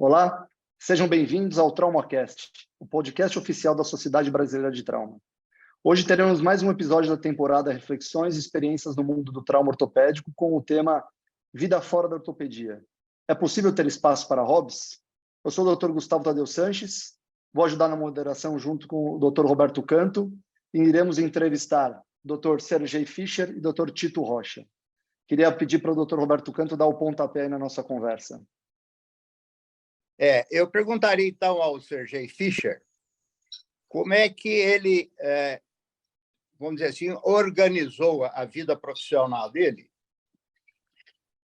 Olá, sejam bem-vindos ao TraumaCast, o podcast oficial da Sociedade Brasileira de Trauma. Hoje teremos mais um episódio da temporada Reflexões e Experiências no Mundo do Trauma Ortopédico com o tema Vida Fora da Ortopedia. É possível ter espaço para hobbies? Eu sou o Dr. Gustavo Tadeu Sanches, vou ajudar na moderação junto com o Dr. Roberto Canto e iremos entrevistar o Dr. Sergei Fischer e o Dr. Tito Rocha. Queria pedir para o Dr. Roberto Canto dar o pontapé aí na nossa conversa. Eu perguntaria, então, ao Sergei Fischer como é que ele, vamos dizer assim, organizou a vida profissional dele,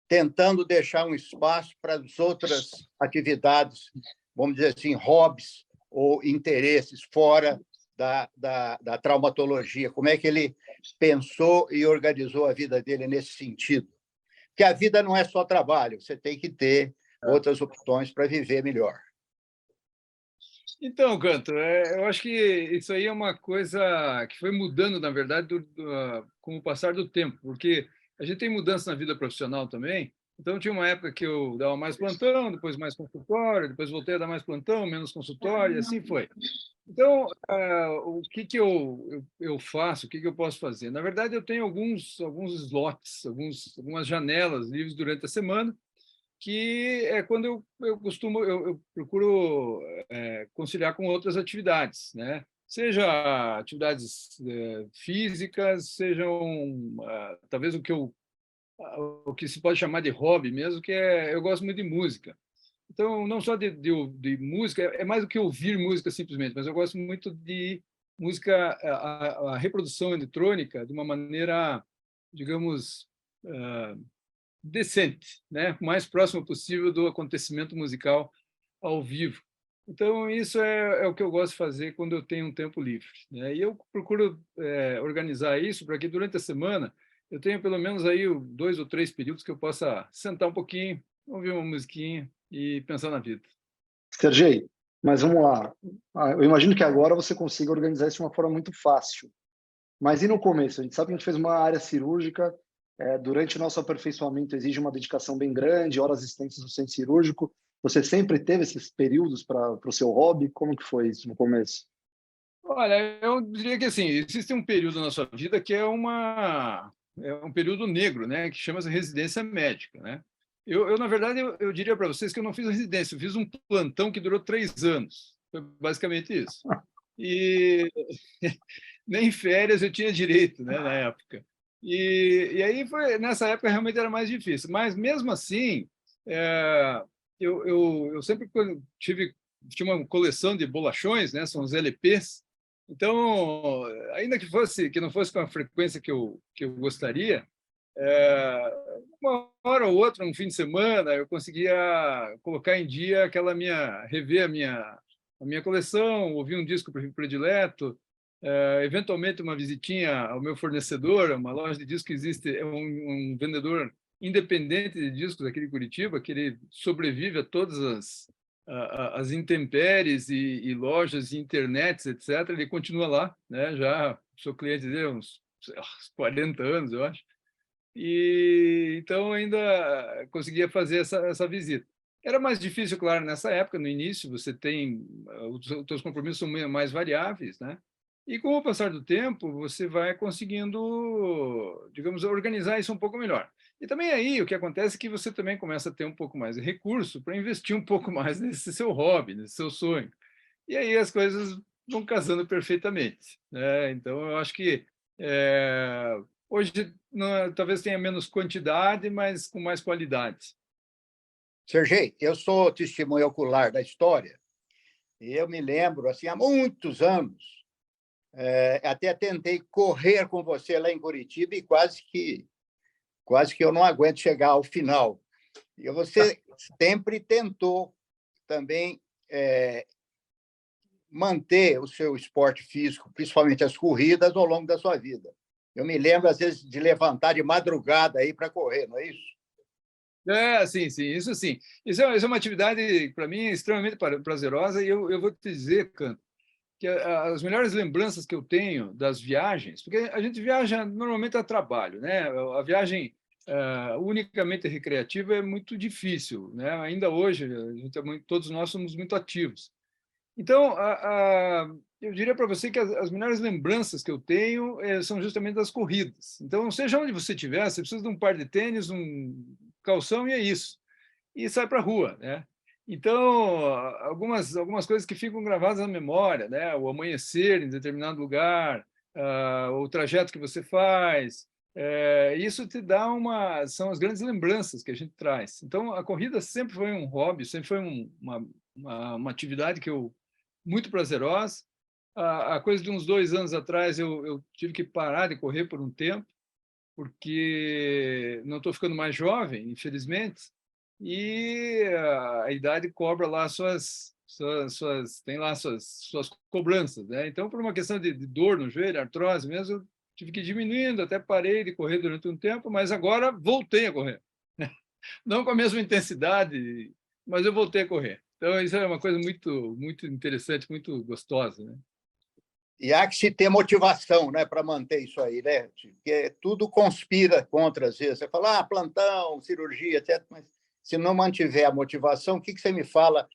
tentando deixar um espaço para as outras atividades, vamos dizer assim, hobbies ou interesses fora da traumatologia. Como é que ele pensou e organizou a vida dele nesse sentido? Porque a vida não é só trabalho, você tem que ter outras opções para viver melhor. Então, Canto, eu acho que isso aí é uma coisa que foi mudando, na verdade, com o passar do tempo, porque a gente tem mudança na vida profissional também. Então, tinha uma época que eu dava mais plantão, depois mais consultório, depois voltei a dar mais plantão, menos consultório, e assim foi. Então, o que eu faço, o que eu posso fazer? Na verdade, eu tenho alguns slots, algumas janelas livres durante a semana, que é quando eu procuro conciliar com outras atividades, né? Seja atividades físicas, sejam talvez o que se pode chamar de hobby mesmo, que eu gosto muito de música. Então, não só de música, é mais do que ouvir música simplesmente, mas eu gosto muito de música, a reprodução eletrônica de uma maneira, digamos, decente, né? O mais próximo possível do acontecimento musical ao vivo. Então, isso é o que eu gosto de fazer quando eu tenho um tempo livre, né? E eu procuro organizar isso para que durante a semana eu tenha pelo menos aí 2 ou 3 períodos que eu possa sentar um pouquinho, ouvir uma musiquinha e pensar na vida. Sergei, mas vamos lá. Eu imagino que agora você consiga organizar isso de uma forma muito fácil. Mas e no começo? A gente sabe que a gente fez uma área cirúrgica, durante o nosso aperfeiçoamento exige uma dedicação bem grande, horas extensas no centro cirúrgico. Você sempre teve esses períodos para o seu hobby? Como que foi isso no começo? Olha, eu diria que assim, existe um período na sua vida que é um período negro, né, que chama-se residência médica, né? Na verdade, eu diria para vocês que eu não fiz residência, eu fiz um plantão que durou 3 anos. Foi basicamente isso. E nem férias eu tinha direito, né, na época. E aí, nessa época, realmente era mais difícil. Mas, mesmo assim, eu sempre tinha uma coleção de bolachões, né, são os LPs. Então, ainda que não fosse com a frequência que eu gostaria, uma hora ou outra, um fim de semana, eu conseguia colocar em dia rever a minha coleção, ouvir um disco predileto, eventualmente uma visitinha ao meu fornecedor, uma loja de discos que existe, é um vendedor independente de discos aqui de Curitiba, que ele sobrevive a todas as intempéries e lojas e internets, etc. Ele continua lá, né? Já sou cliente dele há uns 40 anos, eu acho. E então ainda conseguia fazer essa visita. Era mais difícil, claro, nessa época, no início, você tem os seus compromissos são mais variáveis, né? E com o passar do tempo, você vai conseguindo, digamos, organizar isso um pouco melhor. E também aí o que acontece é que você também começa a ter um pouco mais de recurso para investir um pouco mais nesse seu hobby, nesse seu sonho. E aí as coisas vão casando perfeitamente, né? Então, eu acho que hoje talvez tenha menos quantidade, mas com mais qualidade. Sergei, eu sou testemunha ocular da história e eu me lembro, assim, há muitos anos, até tentei correr com você lá em Curitiba e quase que eu não aguento chegar ao final. E você sempre tentou também manter o seu esporte físico, principalmente as corridas, ao longo da sua vida. Eu me lembro, às vezes, de levantar de madrugada aí para correr, não é isso? Sim, isso sim. Isso é uma atividade, para mim, extremamente prazerosa, e eu vou te dizer, Canto, que as melhores lembranças que eu tenho das viagens, porque a gente viaja normalmente a trabalho, né? A viagem unicamente recreativa é muito difícil, né? Ainda hoje, todos nós somos muito ativos. Então, eu diria para você que as melhores lembranças que eu tenho são justamente das corridas. Então, seja onde você estiver, você precisa de um par de tênis, um calção e é isso. E sai para a rua, né? Então, algumas coisas que ficam gravadas na memória, né? O amanhecer em determinado lugar, o trajeto que você faz, isso te dá são as grandes lembranças que a gente traz. Então, a corrida sempre foi um hobby, sempre foi uma atividade muito prazerosa. A coisa de uns 2 anos atrás, eu tive que parar de correr por um tempo, porque não estou ficando mais jovem, infelizmente, e a idade cobra lá tem lá suas cobranças, né? Então, por uma questão de dor no joelho, artrose mesmo, eu tive que ir diminuindo, até parei de correr durante um tempo, mas agora voltei a correr. Não com a mesma intensidade, mas eu voltei a correr. Então, isso é uma coisa muito, muito interessante, muito gostosa, né? E há que se ter motivação, né, para manter isso aí, né? Porque tudo conspira contra, às vezes. Você fala, plantão, cirurgia, etc. Mas se não mantiver a motivação, o que você me fala? O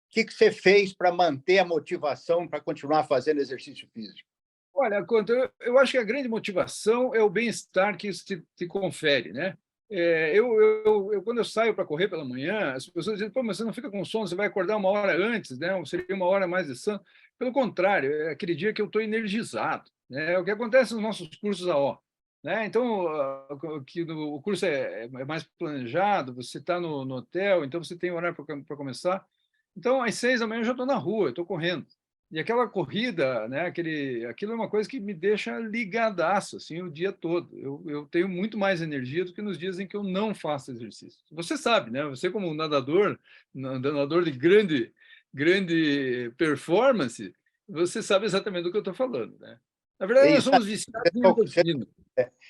que você fez para manter a motivação para continuar fazendo exercício físico? Olha, Conto, eu acho que a grande motivação é o bem-estar que isso te confere, né? Quando eu saio para correr pela manhã, as pessoas dizem, pô, mas você não fica com sono, você vai acordar uma hora antes, né? Seria uma hora mais de sono. Pelo contrário, é aquele dia que eu estou energizado, né? É o que acontece nos nossos cursos AO, né? Então, o curso é mais planejado, você está no hotel, então você tem horário para começar. Então, às 6 da manhã eu já estou na rua, eu estou correndo. E aquela corrida, né, aquilo é uma coisa que me deixa ligadaço assim, o dia todo. Eu tenho muito mais energia do que nos dias em que eu não faço exercício. Você sabe, né? Você como nadador de grande performance, você sabe exatamente do que eu estou falando, né? Na verdade, nós somos viciados em endorfina.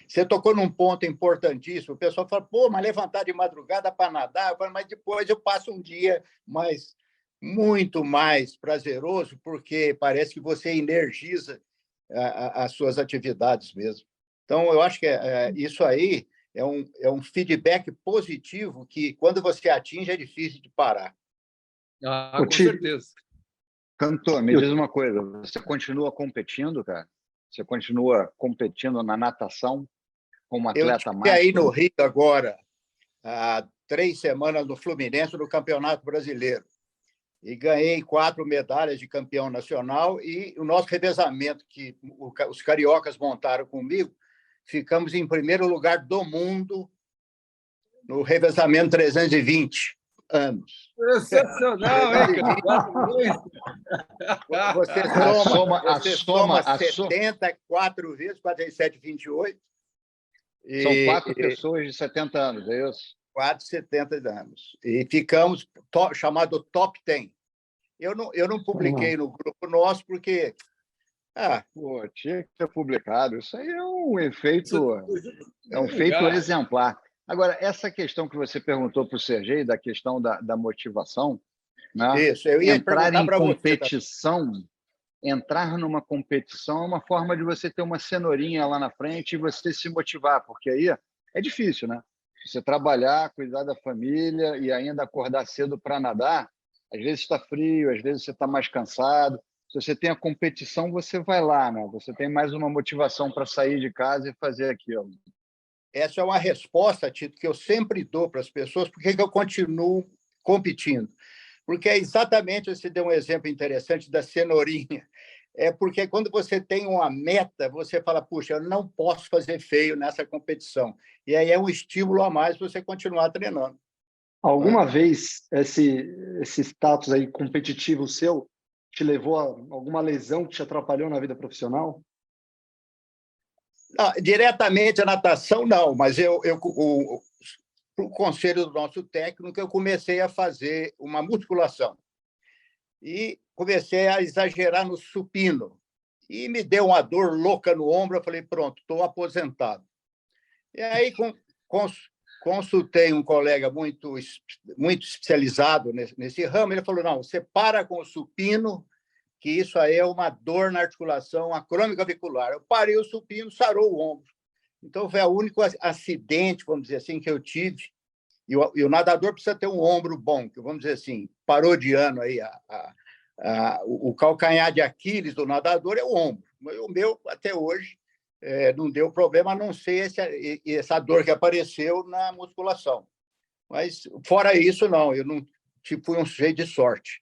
Você tocou num ponto importantíssimo. O pessoal fala, pô, mas levantar de madrugada para nadar, mas depois eu passo um dia muito mais prazeroso, porque parece que você energiza as suas atividades mesmo. Então, eu acho que isso aí é um feedback positivo que, quando você atinge, é difícil de parar. Com certeza. Cantor, me diz uma coisa, você continua competindo, cara? Você continua competindo na natação como atleta máximo? Eu estive aí no Rio agora, há 3 semanas, no Fluminense, no Campeonato Brasileiro. E ganhei 4 medalhas de campeão nacional e o nosso revezamento, que os cariocas montaram comigo, ficamos em primeiro lugar do mundo no revezamento 320 anos. Sensacional, hein, cara? Você soma 74 vezes, 47, 28. São 4 pessoas de 70 anos, é isso? 4 de 70 anos. E ficamos chamado Top 10. Eu não publiquei no grupo nosso porque... Pô, tinha que ter publicado. Isso aí é um feito exemplar. Agora, essa questão que você perguntou para o Sergei, da questão da motivação, né? Isso, eu ia entrar em competição, entrar numa competição é uma forma de você ter uma cenourinha lá na frente e você se motivar, porque aí é difícil, né? Você trabalhar, cuidar da família e ainda acordar cedo para nadar, às vezes está frio, às vezes você está mais cansado. Se você tem a competição, você vai lá, né? Você tem mais uma motivação para sair de casa e fazer aquilo. Essa é uma resposta, Tito, que eu sempre dou para as pessoas, porque eu continuo competindo. Porque é exatamente, você deu um exemplo interessante da cenourinha. É porque quando você tem uma meta, você fala, puxa, eu não posso fazer feio nessa competição. E aí é um estímulo a mais para você continuar treinando. Alguma vez esse status aí competitivo seu te levou a alguma lesão que te atrapalhou na vida profissional? Não, diretamente a natação, não, mas o conselho do nosso técnico, eu comecei a fazer uma musculação. E comecei a exagerar no supino. E me deu uma dor louca no ombro, eu falei, pronto, estou aposentado. E aí consultei um colega muito especializado nesse ramo, ele falou, não, você para com o supino, que isso aí é uma dor na articulação acrômica avicular. Eu parei o supino, sarou o ombro. Então, foi o único acidente, vamos dizer assim, que eu tive. E o nadador precisa ter um ombro bom, que, vamos dizer assim, parodiando aí o calcanhar de Aquiles do nadador é o ombro. O meu, até hoje, não deu problema, a não ser essa dor que apareceu na musculação. Mas, fora isso, não. Eu não fui um sujeito de sorte.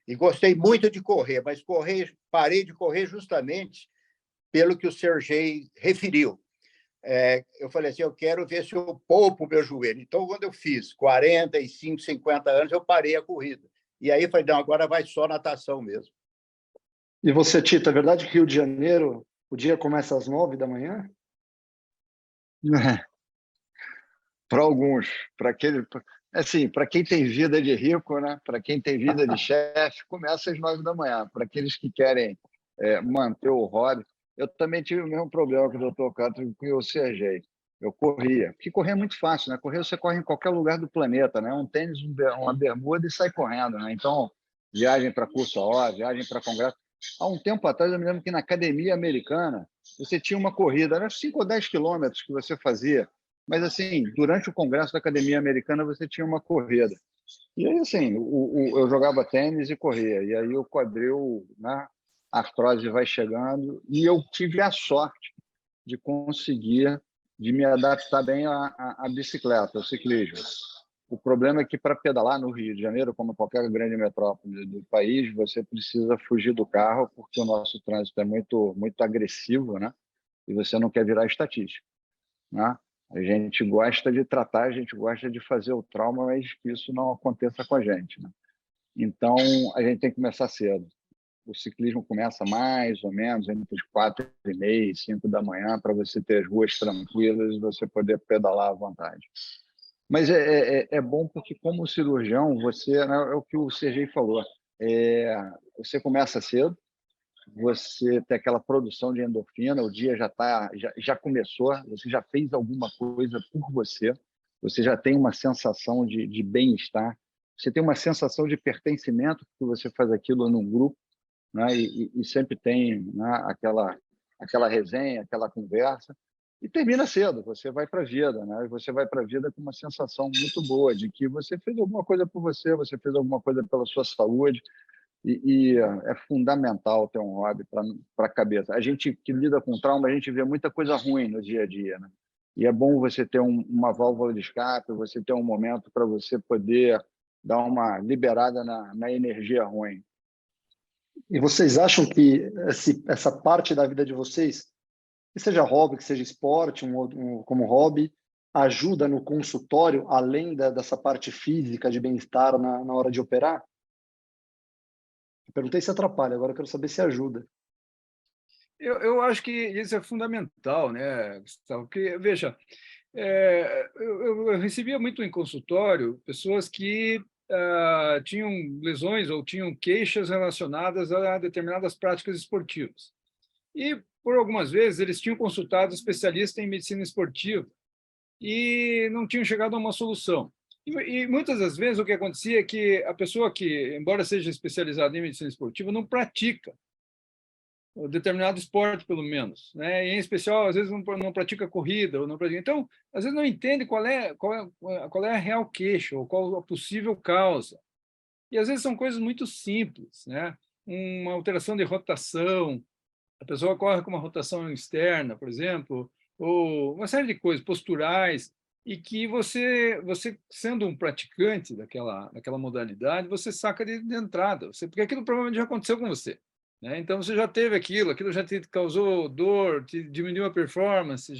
E gostei muito de correr, mas parei de correr justamente pelo que o Sergei referiu. Eu falei assim, eu quero ver se eu poupo o meu joelho. Então, quando eu fiz 45, 50 anos, eu parei a corrida. E aí, falei, não, agora vai só natação mesmo. E você, Tito, é verdade que Rio de Janeiro, o dia começa às 9 da manhã? Para alguns, para aquele, assim, para quem tem vida de rico, né? Para quem tem vida de chefe, começa às 9 da manhã. Para aqueles que querem manter o hobby, eu também tive o mesmo problema que o Dr. Castro com o Sergei. Eu corria, porque correr é muito fácil, né? Correr você corre em qualquer lugar do planeta, né? Um tênis, uma bermuda e sai correndo, né? Então, viagem para curso a hora, viagem para congresso. Há um tempo atrás, eu me lembro que na academia americana, você tinha uma corrida, era 5 ou 10 quilômetros que você fazia, mas, assim, durante o congresso da academia americana, você tinha uma corrida. E aí, assim, eu jogava tênis e corria. E aí o quadril, né, a artrose vai chegando. E eu tive a sorte de conseguir, de me adaptar bem à bicicleta, ao ciclismo. O problema é que para pedalar no Rio de Janeiro, como qualquer grande metrópole do país, você precisa fugir do carro, porque o nosso trânsito é muito, muito agressivo, né? E você não quer virar estatística, né? A gente gosta de tratar, a gente gosta de fazer o trauma, mas que isso não aconteça com a gente, né? Então, a gente tem que começar cedo. O ciclismo começa mais ou menos entre as 4h30 e 5 da manhã, para você ter as ruas tranquilas e você poder pedalar à vontade. Mas é bom porque, como cirurgião, você, né, é o que o Sergei falou, você começa cedo, você tem aquela produção de endorfina, o dia já começou, você já fez alguma coisa por você já tem uma sensação de bem-estar, você tem uma sensação de pertencimento, porque você faz aquilo num grupo, né? E sempre tem, né, aquela resenha, aquela conversa, e termina cedo, você vai para a vida, né? E você vai para a vida com uma sensação muito boa de que você fez alguma coisa por você fez alguma coisa pela sua saúde, e é fundamental ter um hobby para a cabeça. A gente que lida com trauma, a gente vê muita coisa ruim no dia a dia, né? E é bom você ter uma válvula de escape, você ter um momento para você poder dar uma liberada na energia ruim. E vocês acham que essa parte da vida de vocês, que seja hobby, que seja esporte, como hobby, ajuda no consultório, além dessa parte física de bem-estar na hora de operar? Eu perguntei se atrapalha, agora eu quero saber se ajuda. Eu acho que isso é fundamental, né, Gustavo? Porque, veja, eu recebia muito em consultório pessoas que tinham lesões ou tinham queixas relacionadas a determinadas práticas esportivas. E, por algumas vezes, eles tinham consultado especialistas em medicina esportiva e não tinham chegado a uma solução. E muitas das vezes o que acontecia é que a pessoa que, embora seja especializada em medicina esportiva, não pratica determinado esporte, pelo menos, né? E, em especial, às vezes não pratica corrida, ou não pratica. Então, às vezes não entende qual é a real queixa, ou qual a possível causa. E, às vezes, são coisas muito simples, né? Uma alteração de rotação, a pessoa corre com uma rotação externa, por exemplo, ou uma série de coisas posturais, e que você sendo um praticante daquela modalidade, você saca de entrada, porque aquilo provavelmente já aconteceu com você, né? Então, você já teve aquilo já te causou dor, te diminuiu a performance,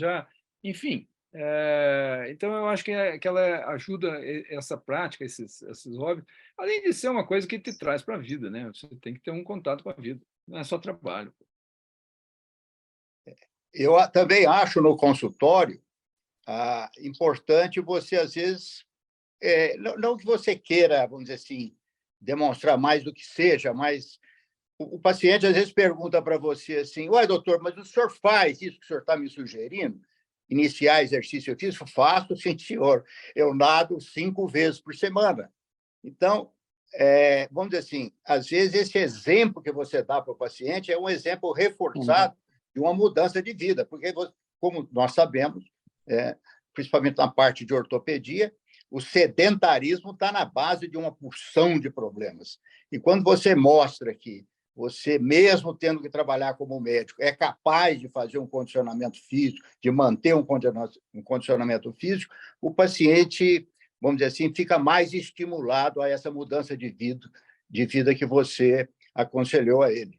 enfim. Então, eu acho que ela ajuda essa prática, esses hobbies, além de ser uma coisa que te traz para a vida, né? Você tem que ter um contato com a vida, não é só trabalho. Eu também acho no consultório importante você, às vezes, não que você queira, vamos dizer assim, demonstrar mais do que seja, mas o paciente, às vezes, pergunta para você assim, uai, doutor, mas o senhor faz isso que o senhor está me sugerindo? Iniciar exercício físico? Faço, sim, senhor. Eu nado 5 vezes por semana. Então, vamos dizer assim, às vezes esse exemplo que você dá para o paciente é um exemplo reforçado de uma mudança de vida, porque como nós sabemos, principalmente na parte de ortopedia, o sedentarismo está na base de uma porção de problemas. E quando você mostra que você, mesmo tendo que trabalhar como médico, é capaz de fazer um condicionamento físico, de manter um condicionamento físico, o paciente, vamos dizer assim, fica mais estimulado a essa mudança de vida que você aconselhou a ele.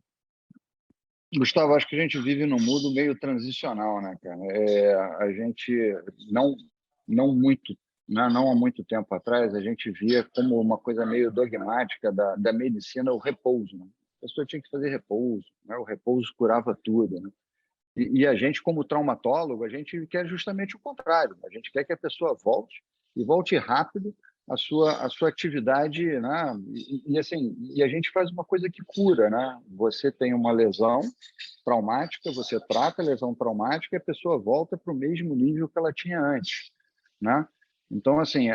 Gustavo, acho que a gente vive num mundo meio transicional, né, cara? A gente não muito, né, não há muito tempo atrás, a gente via como uma coisa meio dogmática da medicina o repouso, né? A pessoa tinha que fazer repouso, né? O repouso curava tudo, né? E a gente, como traumatólogo, a gente quer justamente o contrário. A gente quer que a pessoa volte e volte rápido a sua atividade, né? Assim, e a gente faz uma coisa que cura, né? Você tem uma lesão traumática, você trata a lesão traumática e a pessoa volta para o mesmo nível que ela tinha antes, né? Então, assim,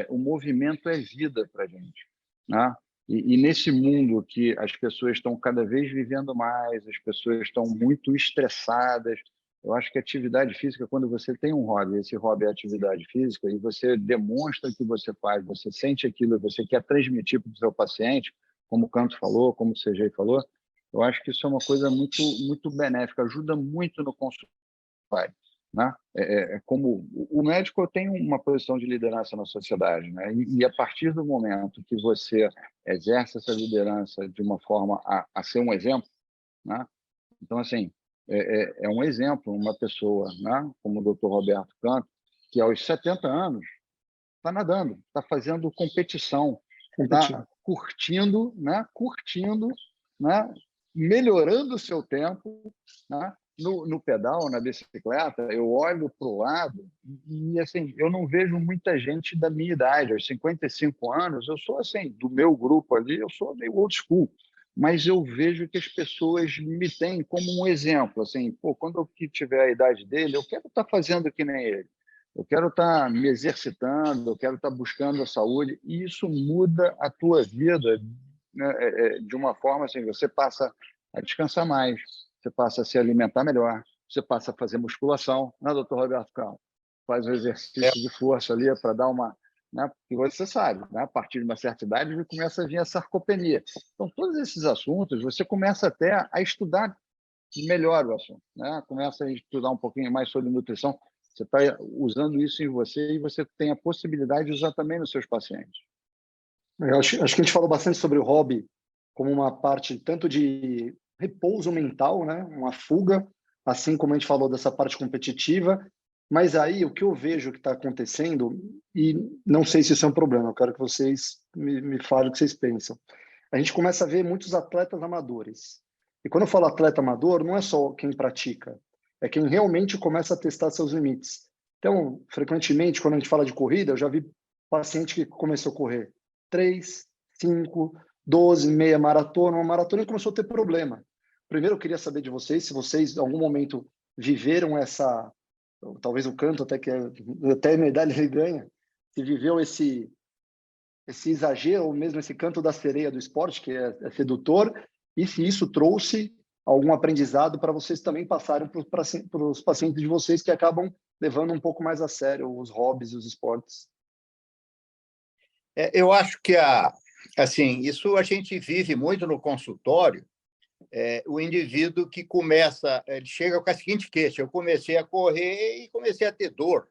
o movimento é vida para a gente, né? E nesse mundo que as pessoas estão cada vez vivendo mais, as pessoas estão muito estressadas, eu acho que a atividade física, quando você tem um hobby, esse hobby é atividade física, e você demonstra que você faz, você sente aquilo, você quer transmitir para o seu paciente, como o Canto falou, como o CG falou, eu acho que isso é uma coisa muito, muito benéfica, ajuda muito no consultório, né? Como o médico tem uma posição de liderança na sociedade, né? E a partir do momento que você exerce essa liderança de uma forma a ser um exemplo, né? Então, assim, é um exemplo, uma pessoa, né? Como o Dr. Roberto Canto, que aos 70 anos está nadando, está fazendo competição, está curtindo, né? Né? Melhorando o seu tempo, né? No pedal, na bicicleta, eu olho para o lado e, assim, eu não vejo muita gente da minha idade. Aos 55 anos, eu sou, assim, do meu grupo ali, eu sou meio old school, mas eu vejo que as pessoas me têm como um exemplo. Assim, pô, quando eu tiver a idade dele, eu quero estar fazendo que nem ele. Eu quero estar me exercitando, eu quero estar buscando a saúde, e isso muda a tua vida, né? De uma forma assim, você passa a descansar mais, você passa a se alimentar melhor, você passa a fazer musculação, né, doutor Roberto Carlos? Faz o exercício de força ali para dar uma... Né, porque você sabe, né, a partir de uma certa idade começa a vir a sarcopenia. Então, todos esses assuntos, você começa até a estudar melhor o assunto, né? Começa a estudar um pouquinho mais sobre nutrição, você está usando isso em você e você tem a possibilidade de usar também nos seus pacientes. Eu acho que a gente falou bastante sobre o hobby como uma parte tanto de repouso mental, né? Uma fuga, assim como a gente falou dessa parte competitiva. Mas aí o que eu vejo que está acontecendo, e não sei se isso é um problema, eu quero que vocês me falem o que vocês pensam. A gente começa a ver muitos atletas amadores. E quando eu falo atleta amador, não é só quem pratica, é quem realmente começa a testar seus limites. Então, frequentemente, quando a gente fala de corrida, eu já vi paciente que começou a correr 3, 5, 12, meia maratona, uma maratona, e começou a ter problema. Primeiro, eu queria saber de vocês, se vocês, em algum momento, viveram essa... Talvez o Canto, até medalha ele ganha, se viveu esse exagero, ou mesmo esse canto da sereia do esporte, que é sedutor, e se isso trouxe algum aprendizado para vocês também passarem para os pacientes de vocês que acabam levando um pouco mais a sério os hobbies e os esportes. Eu acho que assim, isso a gente vive muito no consultório, o indivíduo que ele chega com a seguinte queixa: eu comecei a correr e comecei a ter dor.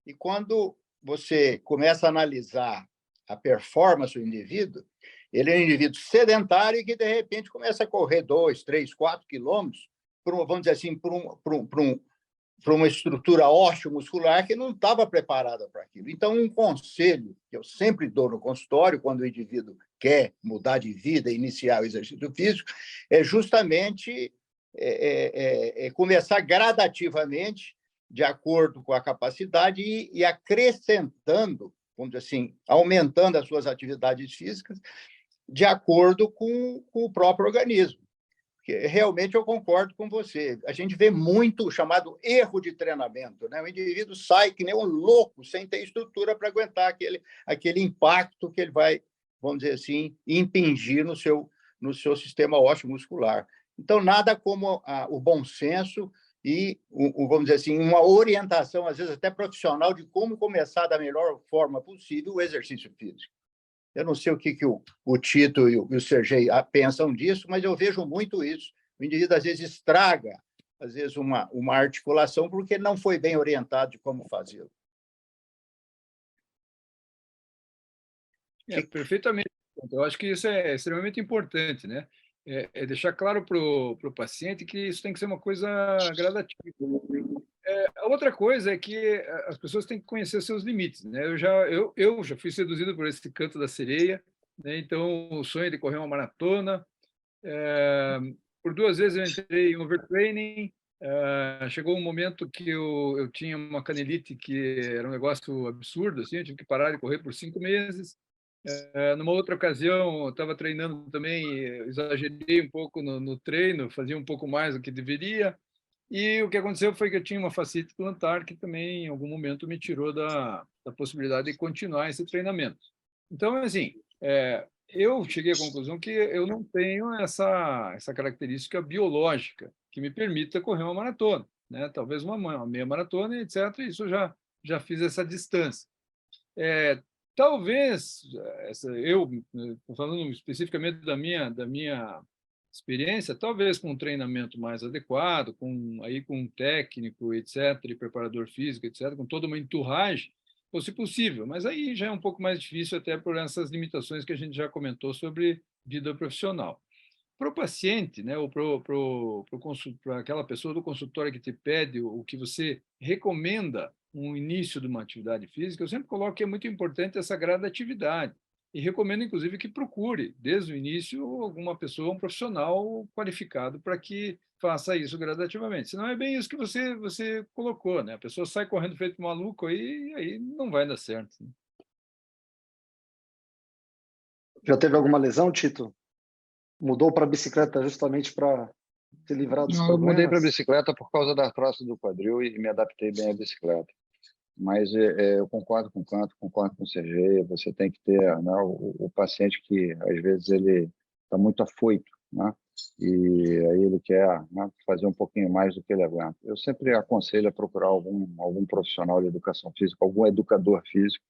E quando você começa a analisar a performance do indivíduo, ele é um indivíduo sedentário e que, de repente, começa a correr 2, 3, 4 quilômetros, vamos dizer assim, para uma estrutura ósseo-muscular que não estava preparada para aquilo. Então, um conselho que eu sempre dou no consultório, quando o indivíduo quer mudar de vida, iniciar o exercício físico, é justamente começar gradativamente, de acordo com a capacidade, e acrescentando, vamos dizer assim, aumentando as suas atividades físicas, de acordo com o próprio organismo. Porque realmente eu concordo com você. A gente vê muito o chamado erro de treinamento, né? O indivíduo sai que nem um louco, sem ter estrutura para aguentar aquele impacto que ele vai, vamos dizer assim, impingir no seu sistema ósseo muscular. Então, nada como o bom senso e, vamos dizer assim, uma orientação, às vezes até profissional, de como começar da melhor forma possível o exercício físico. Eu não sei o que o Tito e o Sergei pensam disso, mas eu vejo muito isso. O indivíduo, às vezes, estraga, às vezes, uma articulação porque não foi bem orientado de como fazê-lo. Perfeitamente. Eu acho que isso é extremamente importante, né? É deixar claro para o paciente que isso tem que ser uma coisa gradativa. A outra coisa é que as pessoas têm que conhecer seus limites, né? Eu já fui seduzido por esse canto da sereia, né? Então o sonho de correr uma maratona. Por 2 vezes eu entrei em overtraining. Chegou um momento que eu tinha uma canelite que era um negócio absurdo, assim, eu tive que parar de correr por 5 meses. Numa outra ocasião, eu estava treinando também, exagerei um pouco no treino, fazia um pouco mais do que deveria. E o que aconteceu foi que eu tinha uma fascite plantar que também, em algum momento, me tirou da possibilidade de continuar esse treinamento. Então, assim, eu cheguei à conclusão que eu não tenho essa característica biológica que me permita correr uma maratona, né? Talvez uma meia maratona, etc. Isso já fiz essa distância. Talvez, eu falando especificamente da minha experiência, talvez com um treinamento mais adequado, com um técnico, etc., e preparador físico, etc., com toda uma entourage, fosse possível. Mas aí já é um pouco mais difícil, até por essas limitações que a gente já comentou sobre vida profissional. Para o paciente, né, ou para aquela pessoa do consultório que te pede o que você recomenda um início de uma atividade física, eu sempre coloco que é muito importante essa gradatividade. E recomendo, inclusive, que procure, desde o início, alguma pessoa, um profissional qualificado para que faça isso gradativamente. Senão é bem isso que você colocou, né? A pessoa sai correndo feito maluco e aí não vai dar certo. Né? Já teve alguma lesão, Tito? Mudou para a bicicleta justamente para se livrar dos Não, eu mudei para a problemas? bicicleta por causa da artrose do quadril e me adaptei bem à bicicleta. Mas eu concordo com o Canto, concordo com o Sergei. Você tem que ter, né, o paciente que, às vezes, ele está muito afoito, né? E aí ele quer, né, fazer um pouquinho mais do que ele aguenta. Eu sempre aconselho a procurar algum profissional de educação física, algum educador físico,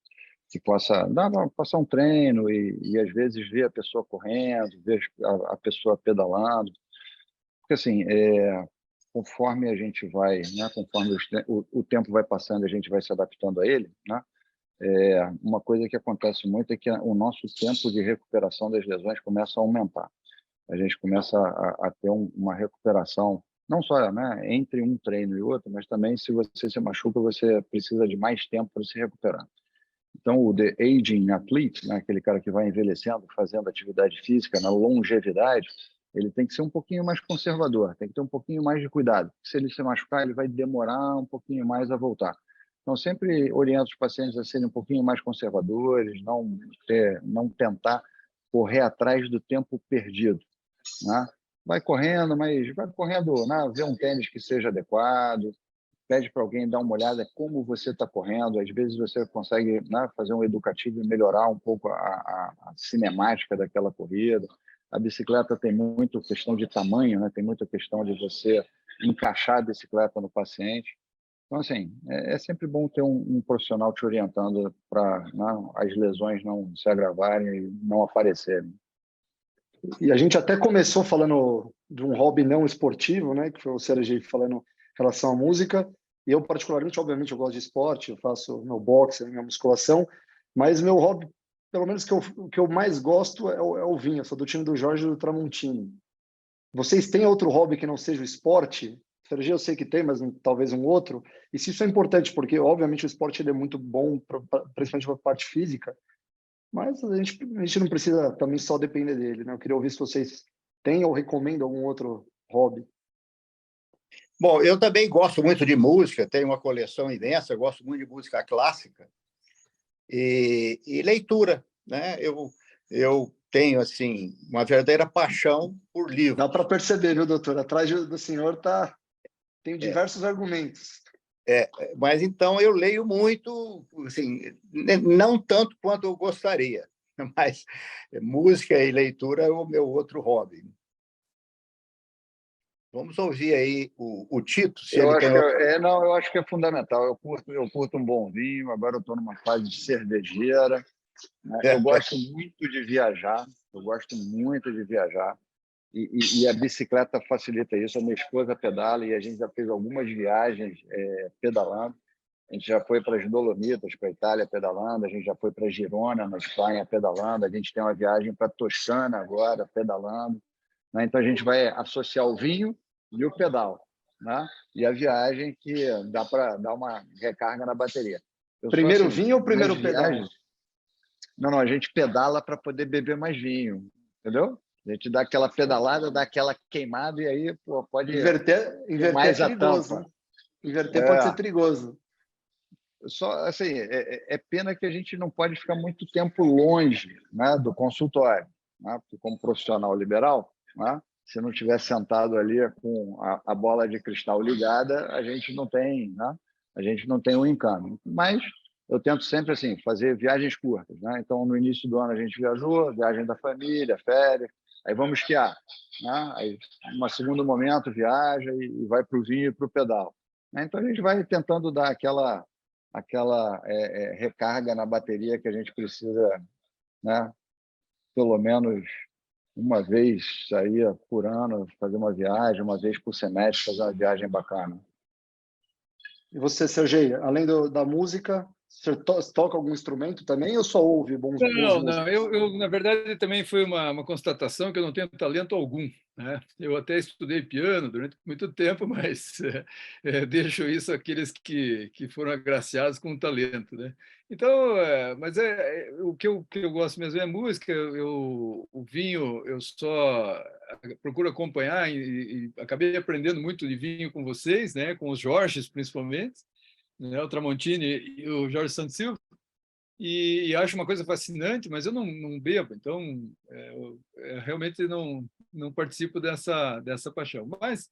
que possa passar um treino e, às vezes, ver a pessoa correndo, ver a pessoa pedalando. Porque, assim, conforme a gente vai, né, conforme o tempo vai passando, a gente vai se adaptando a ele, né? Uma coisa que acontece muito é que o nosso tempo de recuperação das lesões começa a aumentar. A gente começa a ter uma recuperação, não só, né, entre um treino e outro, mas também se você se machuca, você precisa de mais tempo para se recuperar. Então, o The Aging Athlete, né, aquele cara que vai envelhecendo, fazendo atividade física, na longevidade, ele tem que ser um pouquinho mais conservador, tem que ter um pouquinho mais de cuidado. Se ele se machucar, ele vai demorar um pouquinho mais a voltar. Então, sempre oriento os pacientes a serem um pouquinho mais conservadores, não tentar correr atrás do tempo perdido, né? Vai correndo, mas vai correndo, né? Vê um tênis que seja adequado, pede para alguém dar uma olhada como você está correndo. Às vezes você consegue, né, fazer um educativo e melhorar um pouco a cinemática daquela corrida. A bicicleta tem muito questão de tamanho, né? Tem muita questão de você encaixar a bicicleta no paciente. Então, assim, é sempre bom ter um profissional te orientando para, né, as lesões não se agravarem e não aparecerem. E a gente até começou falando de um hobby não esportivo, né? Que foi o Sergei falando em relação à música. E eu, particularmente, obviamente, eu gosto de esporte, eu faço meu boxe, minha musculação, mas meu hobby, pelo menos o que eu mais gosto é o vinho. Eu sou do time do Jorge e do Tramontini. Vocês têm outro hobby que não seja o esporte? Sergei, eu sei que tem, mas talvez um outro. E se isso é importante, porque, obviamente, o esporte ele é muito bom, principalmente para a parte física, mas a gente não precisa também só depender dele, né? Eu queria ouvir se vocês têm ou recomendam algum outro hobby. Bom, eu também gosto muito de música, tenho uma coleção imensa, gosto muito de música clássica e leitura, né? Eu tenho assim uma verdadeira paixão por livros. Dá para perceber, viu, doutor? Atrás do senhor tem diversos argumentos. Mas então eu leio muito, assim, não tanto quanto eu gostaria, mas música e leitura é o meu outro hobby. Vamos ouvir aí o Tito, se Eu ele acho tem... que não, eu acho que é fundamental. Eu curto um bom vinho. Agora eu estou numa fase de cervejeira, né? Eu gosto muito de viajar. Eu gosto muito de viajar. E a bicicleta facilita isso. A minha esposa pedala e a gente já fez algumas viagens pedalando. A gente já foi para as Dolomitas, para a Itália, pedalando. A gente já foi para Girona, na Espanha, pedalando. A gente tem uma viagem para Toscana agora, pedalando, né? Então, a gente vai associar o vinho e o pedal, né? E a viagem que dá para dar uma recarga na bateria. Eu sou Primeiro assim, vinho ou primeiro nas pedal? viagens... Não, a gente pedala para poder beber mais vinho, entendeu? A gente dá aquela pedalada, dá aquela queimada e aí pode ter Inverter é mais a perigoso, tampa. hein? Inverter pode ser É, perigoso. só assim, é pena que a gente não pode ficar muito tempo longe, né, do consultório, né? Porque como profissional liberal, né, se não estiver sentado ali com a bola de cristal ligada, a gente não tem, né? A gente não tem um encano. Mas eu tento sempre assim fazer viagens curtas, né? Então no início do ano a gente viajou, viagem da família, férias, aí vamos esquiar, né? Aí num segundo momento viaja e vai para o vinho e para o pedal, né? Então a gente vai tentando dar aquela recarga na bateria que a gente precisa, né? Pelo menos uma vez sair por ano, fazer uma viagem, uma vez por semestre, fazer uma viagem bacana. E você, Sergei, além da música, você toca algum instrumento também ou só ouve bons Não, músicos? na verdade, também foi uma constatação que eu não tenho talento algum, né? Eu até estudei piano durante muito tempo, mas deixo isso àqueles que foram agraciados com talento, né? Então, mas o que eu gosto mesmo é música. O vinho, eu só procuro acompanhar e acabei aprendendo muito de vinho com vocês, né? Com os Jorges, principalmente, né? O Tramontini e o Jorge Santos Silva. E acho uma coisa fascinante, mas eu não bebo, então eu realmente não participo dessa paixão. Mas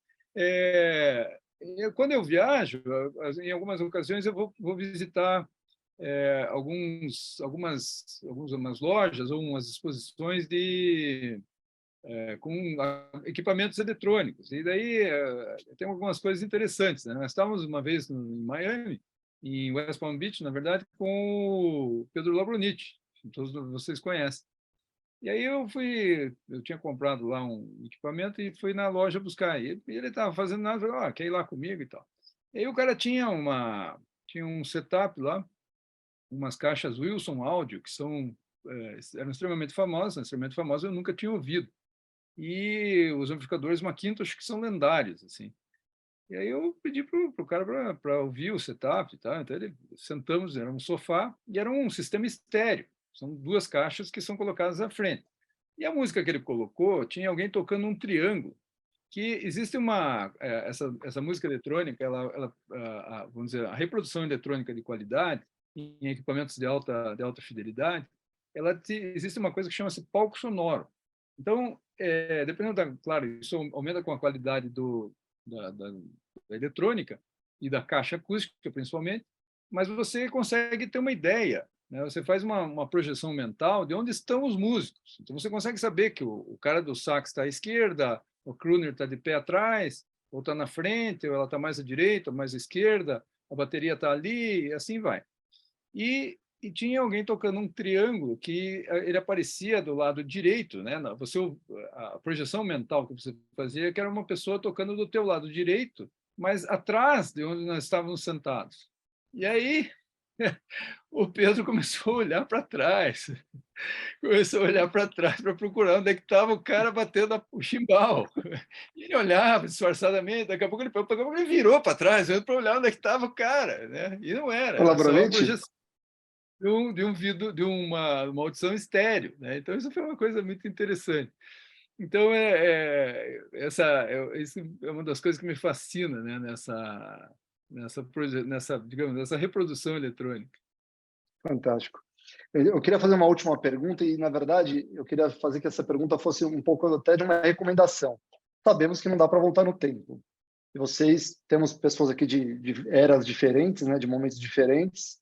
quando eu viajo, em algumas ocasiões eu vou visitar algumas lojas ou umas exposições com equipamentos eletrônicos. E daí tem algumas coisas interessantes, né? Nós estávamos uma vez em Miami, em West Palm Beach, na verdade, com o Pedro Labrunich, que todos vocês conhecem. E aí eu tinha comprado lá um equipamento e fui na loja buscar. E ele estava fazendo nada, falou, quer ir lá comigo e tal. E aí o cara tinha um setup lá, umas caixas Wilson Audio, que eram extremamente famosas, eu nunca tinha ouvido. E os amplificadores Macintosh, que são lendários, assim. E aí eu pedi para o cara para ouvir o setup, tá? Então sentamos, era um sofá e era um sistema estéreo. São duas caixas que são colocadas à frente. E a música que ele colocou tinha alguém tocando um triângulo, que existe essa música eletrônica, vamos dizer, a reprodução eletrônica de qualidade em equipamentos de alta fidelidade, existe uma coisa que chama-se palco sonoro. Então, dependendo claro, isso aumenta com a qualidade da eletrônica e da caixa acústica, principalmente, mas você consegue ter uma ideia, né? Você faz uma projeção mental de onde estão os músicos. Então, você consegue saber que o cara do sax está à esquerda, o crooner está de pé atrás, ou está na frente, ou ela está mais à direita, ou mais à esquerda, a bateria está ali, e assim vai. E tinha alguém tocando um triângulo que ele aparecia do lado direito, né? A projeção mental que você fazia que era uma pessoa tocando do teu lado direito, mas atrás de onde nós estávamos sentados. E aí o Pedro começou a olhar para trás, para procurar onde é que estava o cara batendo o chimbal. E ele olhava disfarçadamente, daqui a pouco ele virou para trás, para olhar onde é que estava o cara, né? E não O era só uma Labrunich? projeção de uma audição estéreo, né? Então isso foi uma coisa muito interessante. Então isso é uma das coisas que me fascina, né? Digamos, nessa reprodução eletrônica. Fantástico. Eu queria fazer uma última pergunta e, na verdade, eu queria fazer que essa pergunta fosse um pouco até de uma recomendação. Sabemos que não dá para voltar no tempo. E temos pessoas aqui de eras diferentes, né, de momentos diferentes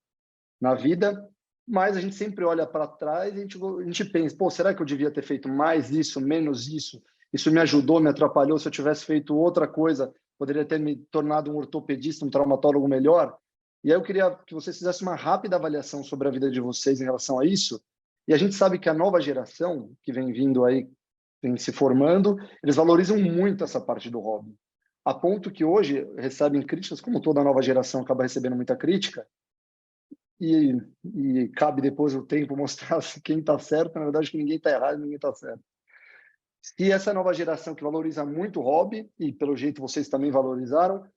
na vida, mas a gente sempre olha para trás e a gente pensa, pô, será que eu devia ter feito mais isso, menos isso? isso me ajudou, me atrapalhou, se eu tivesse feito outra coisa, poderia ter me tornado um ortopedista, um traumatólogo melhor. E aí eu queria que vocês fizessem uma rápida avaliação sobre a vida de vocês em relação a isso. E a gente sabe que a nova geração que vem vindo aí, vem se formando, eles valorizam muito essa parte do hobby. A ponto que hoje recebem críticas, como toda nova geração acaba recebendo muita crítica, e cabe depois o tempo mostrar quem está certo, na verdade que ninguém está errado, ninguém está certo. E essa nova geração que valoriza muito o hobby, e pelo jeito vocês também valorizaram,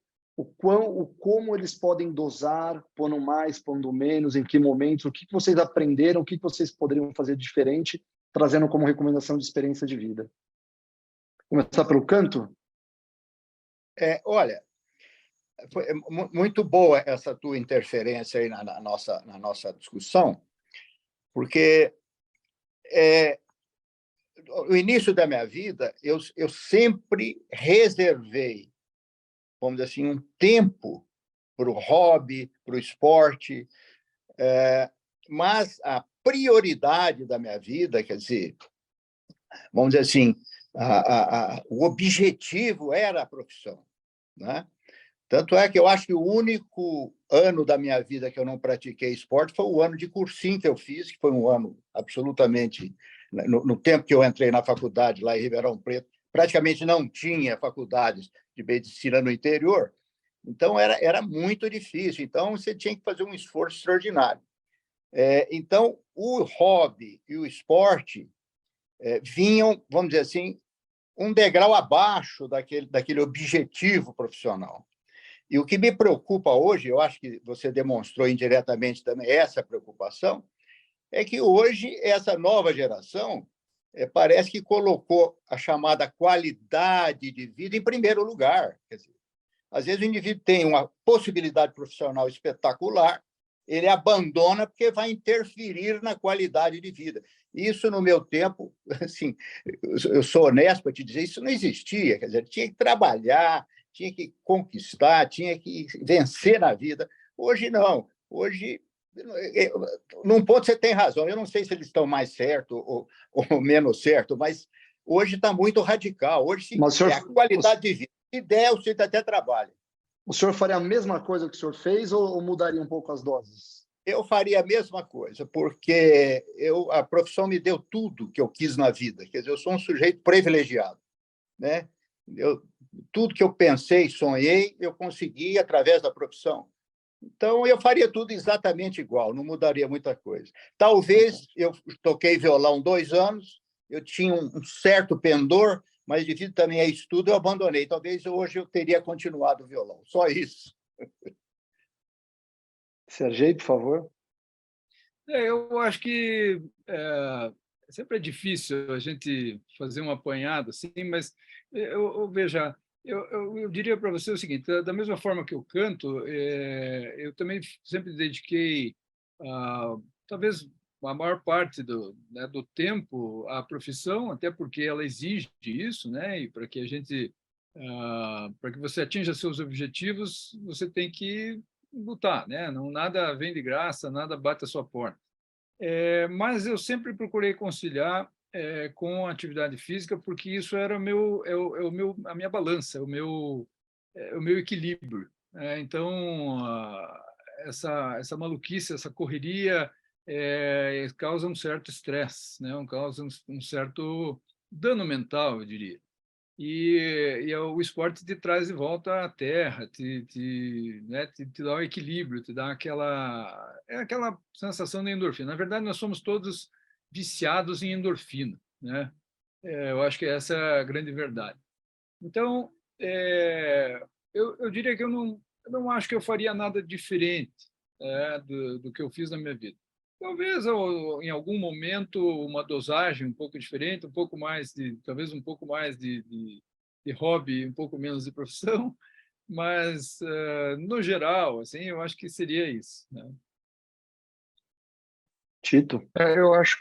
como eles podem dosar, pondo mais, pondo menos, em que momentos, o que vocês aprenderam, o que vocês poderiam fazer diferente, trazendo como recomendação de experiência de vida. Começar pelo Canto? Olha, foi muito boa essa tua interferência aí na nossa discussão, porque no início da minha vida, eu sempre reservei, vamos dizer assim, um tempo para o hobby, para o esporte, mas a prioridade da minha vida, quer dizer, vamos dizer assim, o objetivo era a profissão, né? Tanto é que eu acho que o único ano da minha vida que eu não pratiquei esporte foi o ano de cursinho que eu fiz, que foi um ano absolutamente... No tempo que eu entrei na faculdade lá em Ribeirão Preto, praticamente não tinha faculdades de medicina no interior, então era muito difícil. Então, você tinha que fazer um esforço extraordinário. Então, o hobby e o esporte vinham, vamos dizer assim, um degrau abaixo daquele objetivo profissional. E o que me preocupa hoje, eu acho que você demonstrou indiretamente também essa preocupação, é que hoje essa nova geração parece que colocou a chamada qualidade de vida em primeiro lugar. Quer dizer, às vezes o indivíduo tem uma possibilidade profissional espetacular, ele abandona porque vai interferir na qualidade de vida. Isso, no meu tempo, assim, eu sou honesto para te dizer, isso não existia. Quer dizer, tinha que trabalhar, tinha que conquistar, tinha que vencer na vida. Hoje, não. Hoje, num ponto você tem razão. Eu não sei se eles estão mais certo ou menos certo, mas hoje está muito radical. Hoje é a qualidade de vida. Se der, você até trabalha. O senhor faria a mesma coisa que o senhor fez ou mudaria um pouco as doses? Eu faria a mesma coisa, porque a profissão me deu tudo que eu quis na vida. Quer dizer, eu sou um sujeito privilegiado, né? Tudo que eu pensei, sonhei, eu consegui através da profissão. Então, eu faria tudo exatamente igual, não mudaria muita coisa. Talvez eu toquei violão 2 anos, eu tinha um certo pendor, mas devido também a estudo, eu abandonei. Talvez hoje eu teria continuado o violão. Só isso. Sergei, por favor. Eu acho que sempre é difícil a gente fazer um apanhado assim, mas veja, eu diria para você o seguinte: da mesma forma que eu canto, eu também sempre dediquei, talvez a maior parte do tempo à profissão, até porque ela exige isso, né? E para que a gente, para que você atinja seus objetivos, você tem que lutar, né? Não, nada vem de graça, nada bate a sua porta. Mas eu sempre procurei conciliar com a atividade física, porque isso era a minha balança, o meu equilíbrio. Então, essa maluquice, essa correria causa um certo estresse, né? Causa um certo dano mental, eu diria. E o esporte te traz de volta à terra, né, te dá um equilíbrio, te dá aquela sensação de endorfina. Na verdade, nós somos todos viciados em endorfina, né? Eu acho que essa é a grande verdade. Então, eu diria que eu não acho que eu faria nada diferente do que eu fiz na minha vida. Talvez em algum momento uma dosagem um pouco diferente, talvez um pouco mais de hobby, um pouco menos de profissão, mas no geral, assim, eu acho que seria isso, né? Tito? Eu acho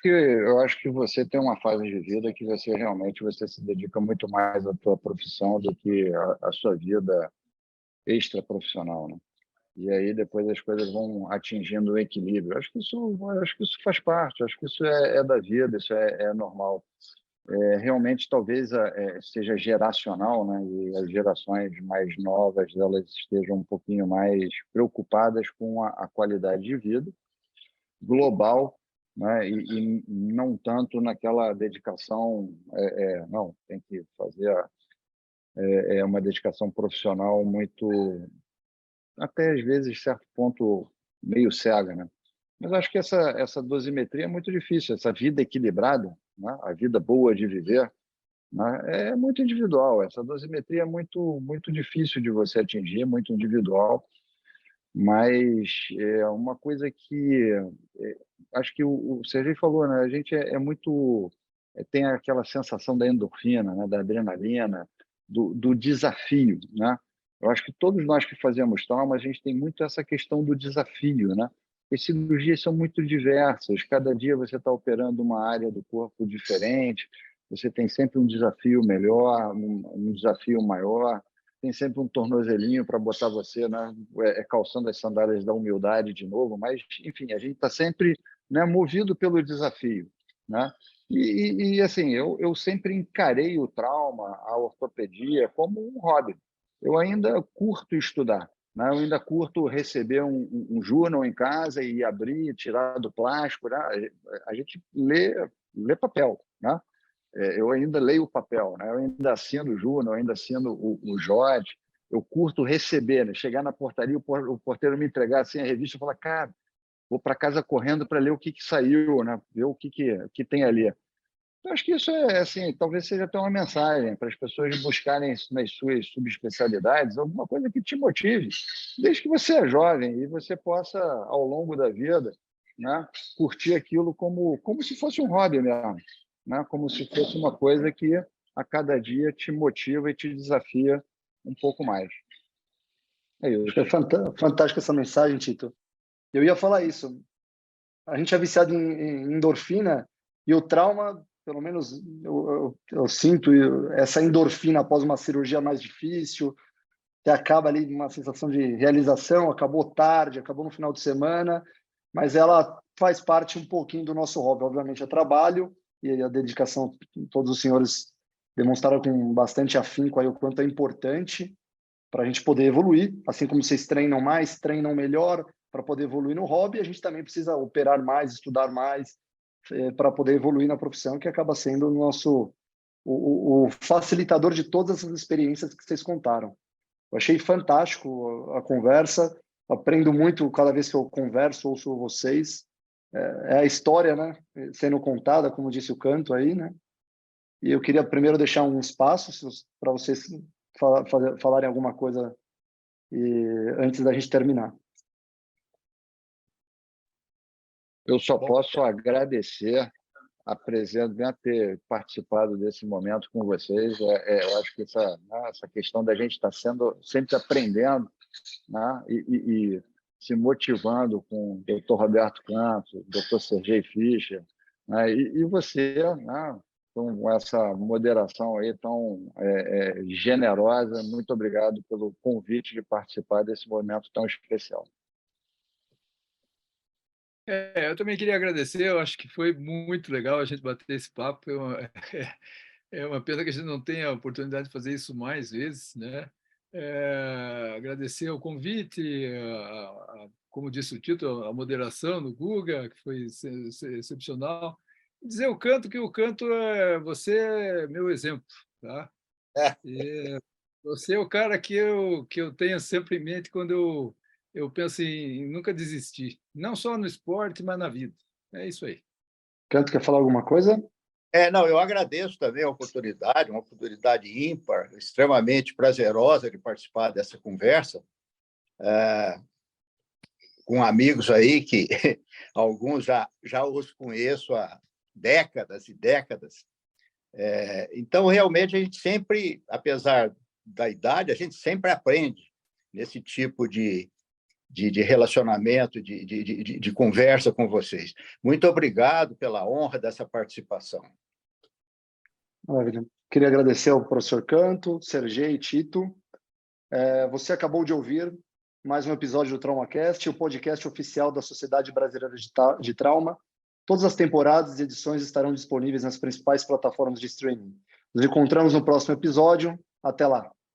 que você tem uma fase de vida que você se dedica muito mais à tua profissão do que à sua vida extraprofissional, né? E aí depois as coisas vão atingindo o equilíbrio. Acho que isso faz parte, acho que isso é da vida, isso é normal. realmente talvez seja geracional, né? E as gerações mais novas elas estejam um pouquinho mais preocupadas com a qualidade de vida global, né? E não tanto naquela dedicação, não, tem que fazer uma dedicação profissional muito, até às vezes, certo ponto, meio cega, né? Mas acho que essa dosimetria é muito difícil, essa vida equilibrada, né? A vida boa de viver, né? É muito individual, essa dosimetria é muito difícil de você atingir, muito individual, mas é uma coisa que acho que o Sergei falou, né? A gente tem aquela sensação da endorfina, né? Da adrenalina, do desafio, né? Eu acho que todos nós que fazemos trauma, a gente tem muito essa questão do desafio, né? As cirurgias são muito diversas, cada dia você está operando uma área do corpo diferente, você tem sempre um desafio melhor, um desafio maior, tem sempre um tornozelinho para botar você, né, calçando as sandálias da humildade de novo, mas, enfim, a gente está sempre, né, movido pelo desafio, né? E assim, eu sempre encarei o trauma, a ortopedia, como um hobby. Eu ainda curto estudar, né? Eu ainda curto receber um journal em casa e abrir, tirar do plástico, né? A gente lê papel, né? Eu ainda leio o papel, né? Eu ainda assino o Juno, eu ainda assino o Jorge. Eu curto receber, né? Chegar na portaria, o porteiro me entregar assim, a revista e falar, cara, vou para casa correndo para ler o que saiu, né? Ver o que tem ali. Eu acho que isso assim, talvez seja até uma mensagem para as pessoas buscarem nas suas subespecialidades alguma coisa que te motive, desde que você é jovem e você possa, ao longo da vida, né, curtir aquilo como se fosse um hobby mesmo, né? Como se fosse uma coisa que a cada dia te motiva e te desafia um pouco mais. É Acho que isso. é fantástica essa mensagem, Tito. Eu ia falar isso. A gente é viciado em endorfina e o trauma, pelo menos eu sinto essa endorfina após uma cirurgia mais difícil, que acaba ali uma sensação de realização, acabou tarde, acabou no final de semana, mas ela faz parte um pouquinho do nosso hobby. Obviamente é trabalho e a dedicação, todos os senhores demonstraram com bastante afinco aí o quanto é importante para a gente poder evoluir, assim como vocês treinam mais, treinam melhor para poder evoluir no hobby, a gente também precisa operar mais, estudar mais para poder evoluir na profissão, que acaba sendo o facilitador de todas essas experiências que vocês contaram. Eu achei fantástico a conversa, aprendo muito cada vez que eu converso, ouço vocês. É a história, né, sendo contada, como disse o Canto aí, né? E eu queria primeiro deixar um espaço para vocês falarem alguma coisa antes da gente terminar. Eu só posso agradecer a presença, né, ter participado desse momento com vocês. Eu acho que essa questão da gente estar sempre aprendendo, né, e se motivando com o Dr. Roberto Canto, Dr. Sergei Fischer, né, e você, né, com essa moderação aí tão generosa. Muito obrigado pelo convite de participar desse momento tão especial. Eu também queria agradecer, eu acho que foi muito legal a gente bater esse papo. É uma pena que a gente não tenha a oportunidade de fazer isso mais vezes, né? Agradecer o convite, como disse o Tito, a moderação do Guga, que foi excepcional. E dizer o Canto que o Canto você é meu exemplo, tá? E você é o cara que eu tenho sempre em mente quando eu penso em nunca desistir, não só no esporte, mas na vida. É isso aí. Canto, quer falar alguma coisa? Não, eu agradeço também a oportunidade, uma oportunidade ímpar, extremamente prazerosa de participar dessa conversa, com amigos aí que alguns já os conheço há décadas e décadas. Então, realmente, a gente sempre, apesar da idade, a gente sempre aprende nesse tipo de relacionamento, de conversa com vocês. Muito obrigado pela honra dessa participação. Maravilha. Queria agradecer ao professor Canto, Sergei e Tito. Você acabou de ouvir mais um episódio do TraumaCast, o podcast oficial da Sociedade Brasileira de Trauma. Todas as temporadas e edições estarão disponíveis nas principais plataformas de streaming. Nos encontramos no próximo episódio. Até lá!